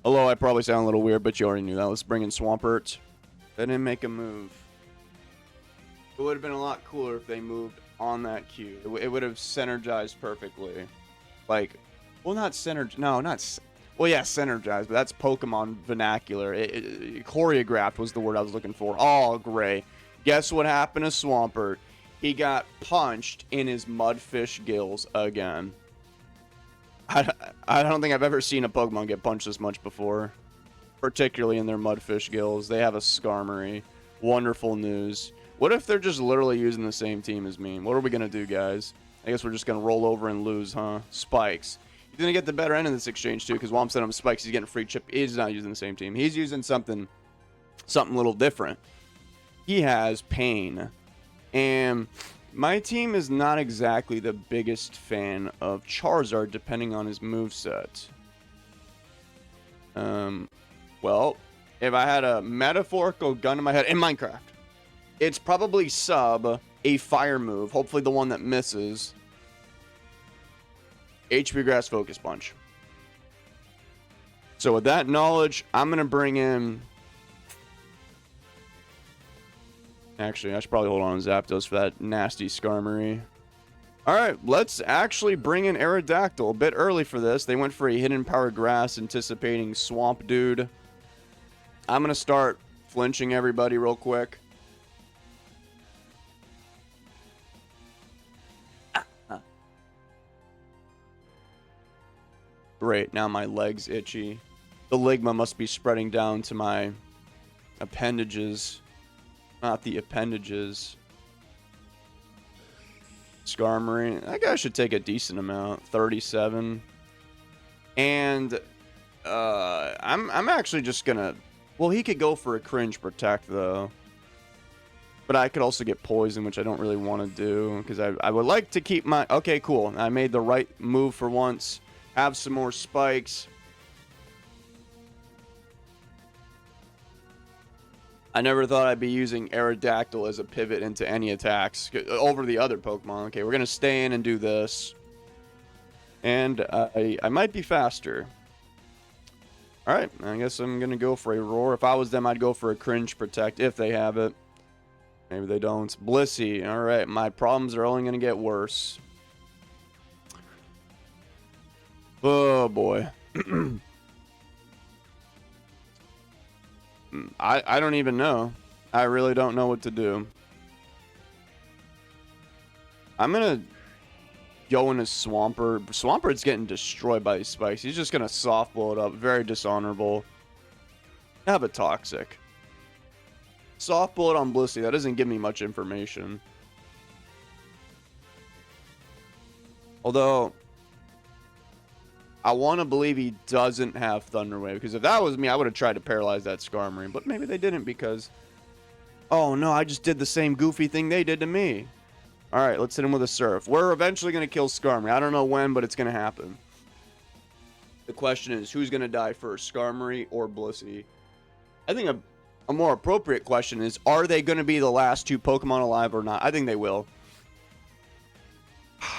Although I probably sound a little weird, but you already knew that. Let's bring in Swampert. They didn't make a move. It would have been a lot cooler if they moved on that cue. It would have synergized perfectly. Like, well, not synergized. No, not. Well, yeah, synergized, but that's Pokemon vernacular. Choreographed was the word I was looking for. Oh, great. Guess what happened to Swampert? He got punched in his mudfish gills again. I don't think I've ever seen a Pokemon get punched this much before. Particularly in their mudfish gills. They have a Skarmory. Wonderful news. What if they're just literally using the same team as me? What are we going to do, guys? I guess we're just going to roll over and lose, huh? Spikes. He's going to get the better end of this exchange, too, because while I'm sending him Spikes, he's getting a free chip. He's not using the same team. He's using something a little different. He has Pain. And my team is not exactly the biggest fan of Charizard, depending on his moveset. Well, if I had a metaphorical gun in my head in Minecraft, it's probably sub a fire move, hopefully the one that misses. HP Grass Focus Punch. So with that knowledge, I'm going to bring in... Actually, I should probably hold on to Zapdos for that nasty Skarmory. Alright, let's actually bring in Aerodactyl. A bit early for this. They went for a Hidden Power Grass, anticipating Swamp Dude. I'm going to start flinching everybody real quick. Great, now my leg's itchy. The ligma must be spreading down to my appendages. Not the appendages. Skarmory. That guy should take a decent amount. 37. And I'm actually just gonna... Well, he could go for a Cringe Protect, though. But I could also get Poison, which I don't really want to do. Because I would like to keep my... Okay, cool. I made the right move for once. Have some more spikes. I never thought I'd be using Aerodactyl as a pivot into any attacks over the other Pokemon. Okay, we're going to stay in and do this. And I might be faster. Alright, I guess I'm going to go for a Roar. If I was them, I'd go for a Cringe Protect if they have it. Maybe they don't. Blissey. Alright, my problems are only going to get worse. Oh, boy. I don't even know. I really don't know what to do. I'm going to go into Swampert. Swampert's getting destroyed by these spikes. He's just going to soft blow it up. Very dishonorable. Have a Toxic. Soft blow it on Blissey. That doesn't give me much information. Although... I want to believe he doesn't have Thunder Wave, because if that was me, I would have tried to paralyze that Skarmory, but maybe they didn't because... Oh no, I just did the same goofy thing they did to me. Alright, let's hit him with a Surf. We're eventually going to kill Skarmory. I don't know when, but it's going to happen. The question is, who's going to die first, Skarmory or Blissey? I think a more appropriate question is, are they going to be the last two Pokemon alive or not? I think they will.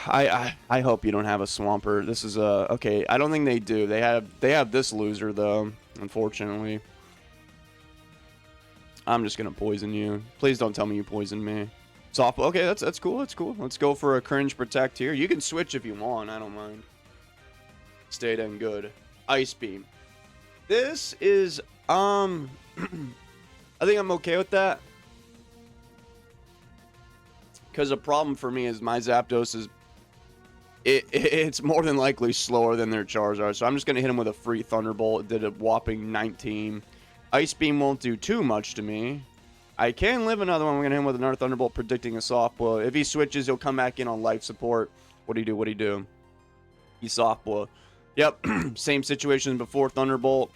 I hope you don't have a Swampert. This is a... Okay, I don't think they do. They have this loser, though, unfortunately. I'm just going to poison you. Please don't tell me you poisoned me. Soft... Okay, that's cool. That's cool. Let's go for a Cringe Protect here. You can switch if you want. I don't mind. Stay done good. Ice Beam. This is... I think I'm okay with that. Because the problem for me is my Zapdos is... It's more than likely slower than their Charizard. So I'm just going to hit him with a free Thunderbolt. It did a whopping 19. Ice Beam won't do too much to me. I can live another one. We're going to hit him with another Thunderbolt, predicting a soft blow. If he switches, he'll come back in on life support. What do you do? What do you do? He soft blow. Yep. Same situation as before. Thunderbolt.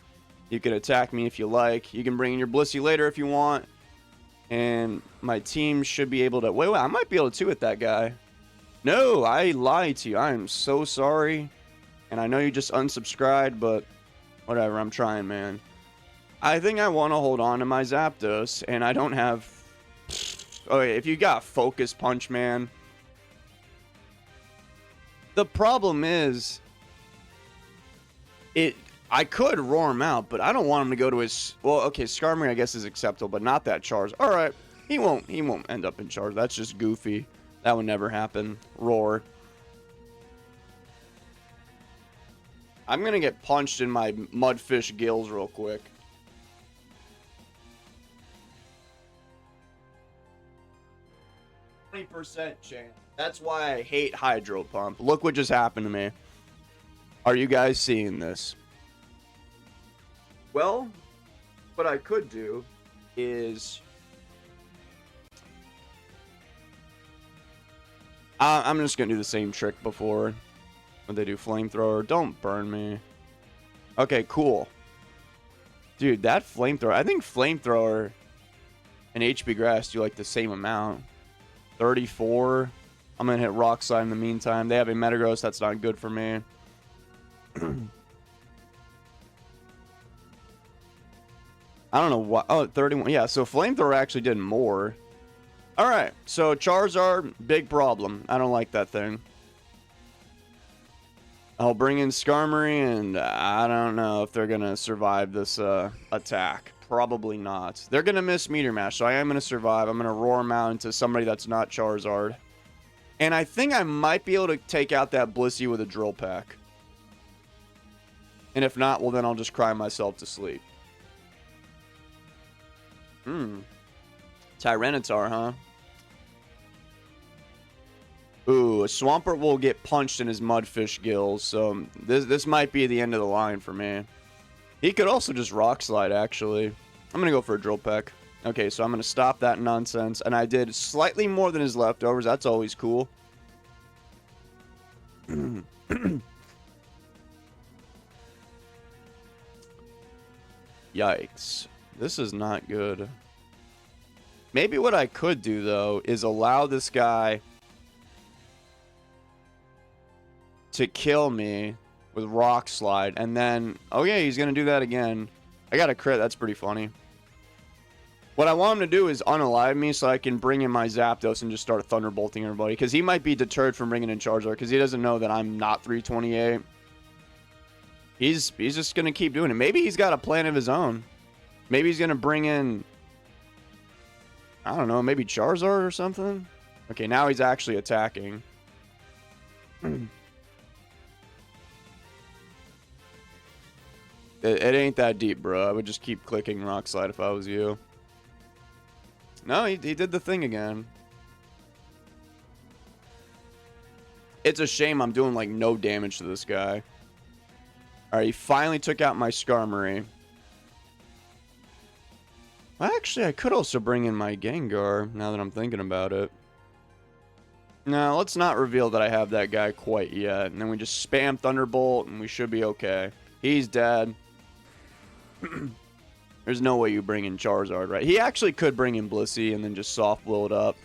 You can attack me if you like. You can bring in your Blissey later if you want. And my team should be able to... Wait, I might be able to two-hit that guy. No, I lied to you. I am so sorry. And I know you just unsubscribed, but whatever. I'm trying, man. I think I want to hold on to my Zapdos, and I don't have... Okay, if you got Focus Punch, man. The problem is... I could roar him out, but I don't want him to go to his... Well, okay, Starmie I guess is acceptable, but not that Charizard. All right, he won't end up in Charizard. That's just goofy. That would never happen. Roar. I'm going to get punched in my mudfish gills real quick. %, chance. That's why I hate Hydro Pump. Look what just happened to me. Are you guys seeing this? Well, what I could do is... I'm just going to do the same trick before. When they do Flamethrower. Don't burn me. Okay, cool. Dude, that Flamethrower... I think Flamethrower and HP Grass do like the same amount. 34. I'm going to hit Rock Slide in the meantime. They have a Metagross. That's not good for me. I don't know what. Oh, 31. Yeah, so Flamethrower actually did more. All right, so Charizard, big problem. I don't like that thing. I'll bring in Skarmory, and I don't know if they're going to survive this attack. Probably not. They're going to miss Meteor Mash, so I am going to survive. I'm going to roar them out into somebody that's not Charizard. And I think I might be able to take out that Blissey with a Drill Peck. And if not, well, then I'll just cry myself to sleep. Tyranitar, huh? Ooh, a Swampert will get punched in his Mudfish gills, so this might be the end of the line for me. He could also just Rock Slide, actually. I'm going to go for a Drill Peck. Okay, so I'm going to stop that nonsense, and I did slightly more than his leftovers. That's always cool. Yikes. This is not good. Maybe what I could do, though, is allow this guy to kill me with Rock Slide, and then... Oh, yeah, he's going to do that again. I got a crit. That's pretty funny. What I want him to do is unalive me so I can bring in my Zapdos and just start Thunderbolting everybody, because he might be deterred from bringing in Charizard, because he doesn't know that I'm not 328. He's just going to keep doing it. Maybe he's got a plan of his own. Maybe he's going to bring in... I don't know, maybe Charizard or something? Okay, now he's actually attacking. It ain't that deep, bro. I would just keep clicking Rock Slide if I was you. No, he did the thing again. It's a shame I'm doing, like, no damage to this guy. Alright, he finally took out my Skarmory. Well, actually, I could also bring in my Gengar, now that I'm thinking about it. No, let's not reveal that I have that guy quite yet. And then we just spam Thunderbolt, and we should be okay. He's dead. There's no way you bring in Charizard, right? He actually could bring in Blissey and then just soft blow it up.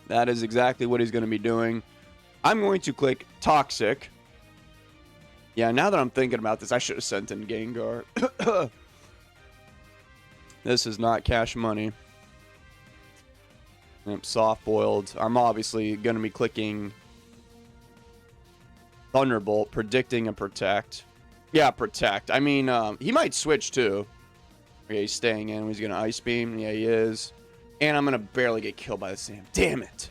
That is exactly what he's going to be doing. I'm going to click Toxic. Yeah, now that I'm thinking about this, I should have sent in Gengar. This is not cash money. Yep, soft boiled. I'm obviously going to be clicking Thunderbolt, predicting a Protect. Yeah, Protect. I mean, he might switch too. Okay, he's staying in. He's going to Ice Beam. Yeah, he is. And I'm going to barely get killed by the sand. Damn it.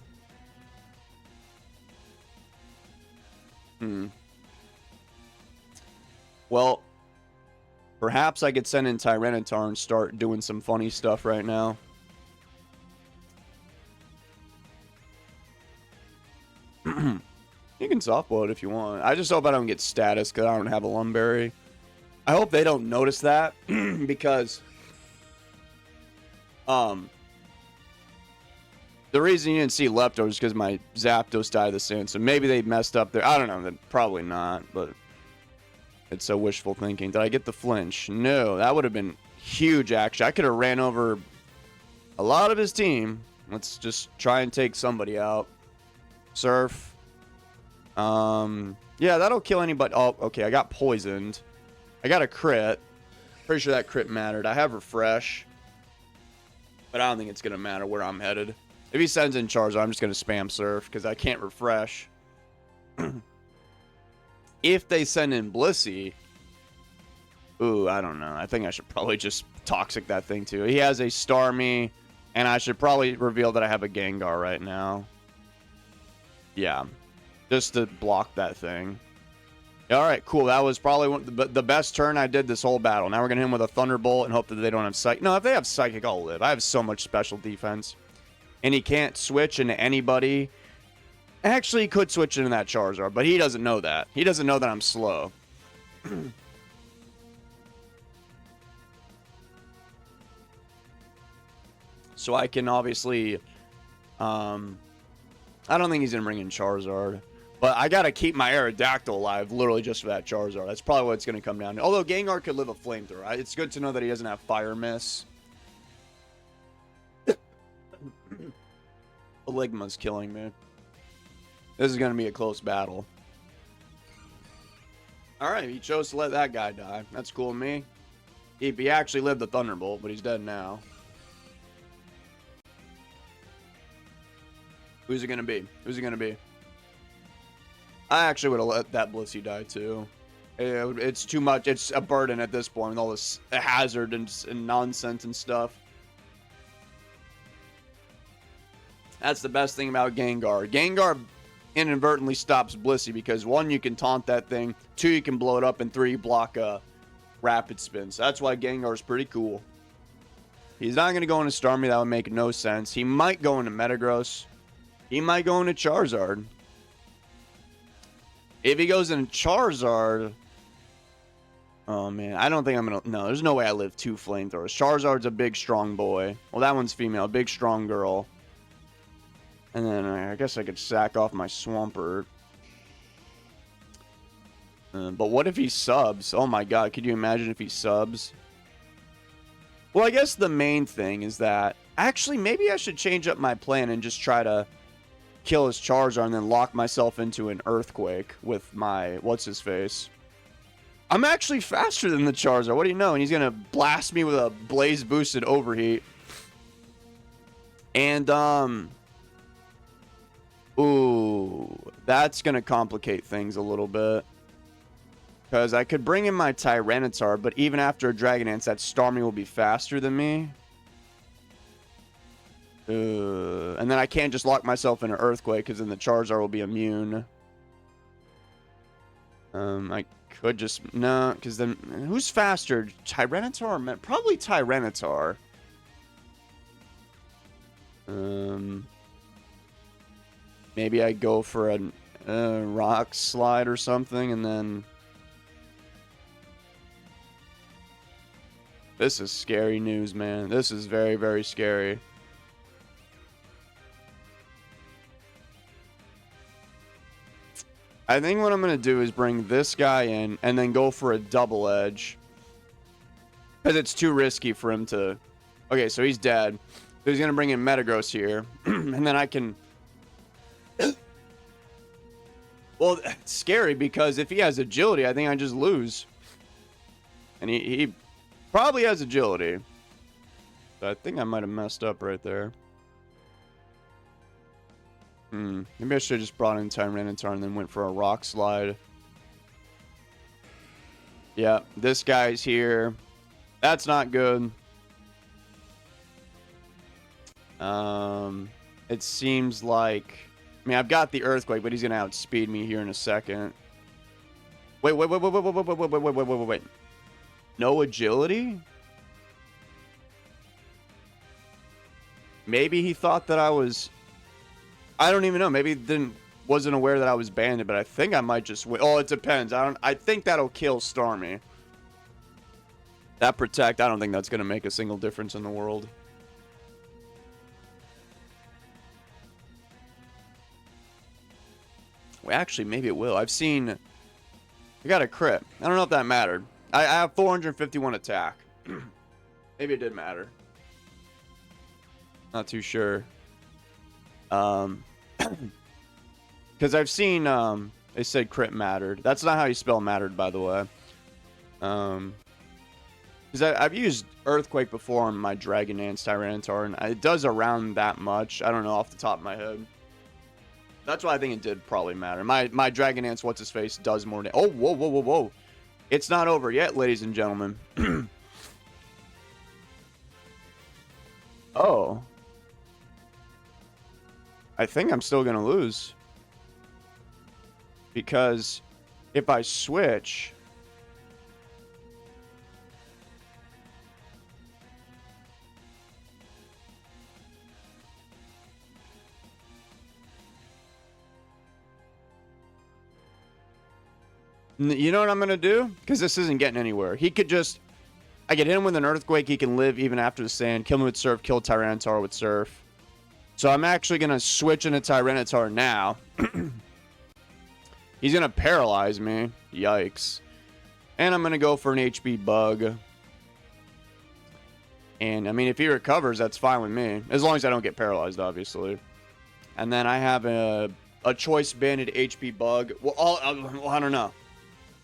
Well, perhaps I could send in Tyranitar and start doing some funny stuff right now. You can softball it if you want. I just hope I don't get status because I don't have a Lumberry. I hope they don't notice that because the reason you didn't see leftovers is because my Zapdos died of the sand. So maybe they messed up there. I don't know. Probably not, but it's so wishful thinking. Did I get the flinch? No, that would have been huge action. I could have ran over a lot of his team. Let's just try and take somebody out. Surf. Yeah, that'll kill anybody. Oh, okay, I got poisoned. I got a crit. Pretty sure that crit mattered. I have Refresh. But I don't think it's going to matter where I'm headed. If he sends in Charizard, I'm just going to spam Surf because I can't Refresh. If they send in Blissey, Ooh, I don't know. I think I should probably just Toxic that thing too. He has a Starmie, and I should probably reveal that I have a Gengar right now. Yeah, just to block that thing. All right, cool. That was probably the best turn I did this whole battle. Now we're going to hit him with a Thunderbolt and hope that they don't have Psychic. No, if they have Psychic, I'll live. I have so much special defense. And he can't switch into anybody. Actually, he could switch into that Charizard, but he doesn't know that. He doesn't know that I'm slow. So I can obviously... I don't think he's going to bring in Charizard. But I got to keep my Aerodactyl alive literally just for that Charizard. That's probably what it's going to come down to. Although Gengar could live a Flamethrower. It's good to know that he doesn't have Fire Miss. Eligma's killing me. This is going to be a close battle. Alright, he chose to let that guy die. That's cool with me. He actually lived the Thunderbolt, but he's dead now. Who's it going to be? Who's it going to be? I actually would have let that Blissey die too. It's too much. It's a burden at this point with all this hazard and nonsense and stuff. That's the best thing about Gengar. Gengar inadvertently stops Blissey because 1, you can taunt that thing, 2, you can blow it up, and 3, you block a rapid spin. So that's why Gengar is pretty cool. He's not going to go into Starmie. That would make no sense. He might go into Metagross. He might go into Charizard. If he goes into Charizard... Oh, man. I don't think I'm going to... No, there's no way I live 2 Flamethrowers. Charizard's a big, strong boy. Well, that one's female. Big, strong girl. And then I guess I could sack off my Swampert. But what if he subs? Oh, my God. Could you imagine if he subs? Well, I guess the main thing is that... Actually, maybe I should change up my plan and just try to... kill his Charizard and then lock myself into an Earthquake with my what's-his-face. I'm actually faster than the Charizard. What do you know? And he's going to blast me with a Blaze Boosted Overheat. And, ooh, that's going to complicate things a little bit. Because I could bring in my Tyranitar, but even after a Dragon Dance, that Starmie will be faster than me. And then I can't just lock myself in an Earthquake because then the Charizard will be immune. I could just... No, because then... Who's faster? Tyranitar or... Probably Tyranitar. Maybe I go for a Rock Slide or something and then... This is scary news, man. This is very, very scary. I think what I'm going to do is bring this guy in and then go for a Double Edge. Because it's too risky for him to... Okay, so he's dead. So he's going to bring in Metagross here. And then I can... Well, it's scary because if he has Agility, I think I just lose. And he probably has Agility. So I think I might have messed up right there. Maybe I should have just brought in Tyranitar and then went for a Rock Slide. Yeah, this guy's here. That's not good. It seems like... I mean, I've got the Earthquake, but he's going to outspeed me here in a second. Wait. No Agility? Maybe he thought that I was... I don't even know. Maybe he wasn't aware that I was banded, but I think I might just win. Oh, it depends. I think that'll kill Starmie. That Protect, I don't think that's going to make a single difference in the world. Well, actually, maybe it will. I've seen... I got a crit. I don't know if that mattered. I have 451 attack. Maybe it did matter. Not too sure. Because I've seen, they said crit mattered. That's not how you spell mattered, by the way. Because I've used Earthquake before on my Dragon Dance Tyranitar, and it does around that much. I don't know off the top of my head. That's why I think it did probably matter. My Dragon Dance, what's-his-face, does more damage. Oh, whoa. It's not over yet, ladies and gentlemen. Oh. I think I'm still going to lose. Because if I switch... You know what I'm going to do? Because this isn't getting anywhere. He could just... I get hit him with an Earthquake. He can live even after the sand. Kill him with Surf. Kill Tyranitar with Surf. So I'm actually going to switch into Tyranitar now. He's going to paralyze me. Yikes. And I'm going to go for an HP Bug. And, I mean, if he recovers, that's fine with me. As long as I don't get paralyzed, obviously. And then I have a Choice Banded HP Bug. Well, I don't know.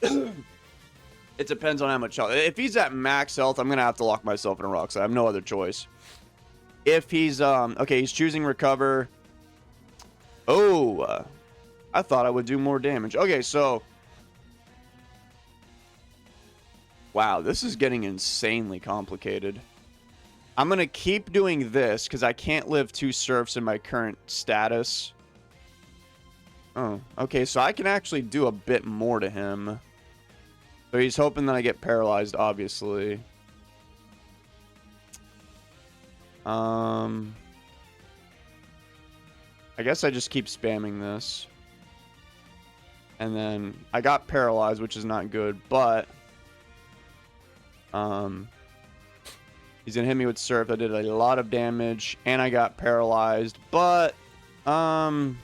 It depends on how much health. If he's at max health, I'm going to have to lock myself in a rock. So I have no other choice. If he's, okay, he's choosing Recover. Oh, I thought I would do more damage. Okay, so. Wow, this is getting insanely complicated. I'm going to keep doing this because I can't live 2 Surfs in my current status. Oh, okay, so I can actually do a bit more to him. So he's hoping that I get paralyzed, obviously. I guess I just keep spamming this. And then I got paralyzed, which is not good, but he's gonna hit me with Surf. I did a lot of damage, and I got paralyzed, but no,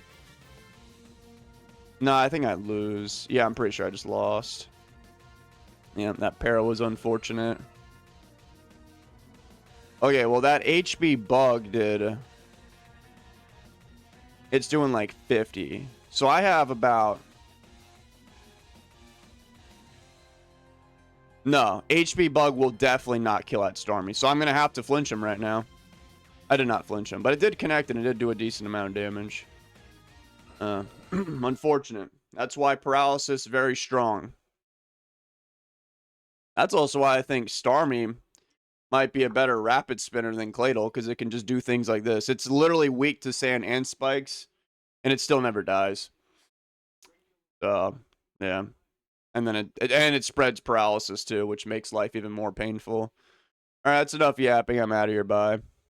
I think I lose. Yeah, I'm pretty sure I just lost. Yeah, that para was unfortunate. Okay, well, that HB Bug did... It's doing like 50. So I have about... No, HB Bug will definitely not kill that Starmie. So I'm going to have to flinch him right now. I did not flinch him, but it did connect and it did do a decent amount of damage. Unfortunate. That's why Paralysis is very strong. That's also why I think Starmie might be a better rapid spinner than Claydol, because it can just do things like this. It's literally weak to sand and spikes, and it still never dies. Yeah. And then it spreads paralysis too, which makes life even more painful. All right, that's enough yapping. I'm out of here. Bye.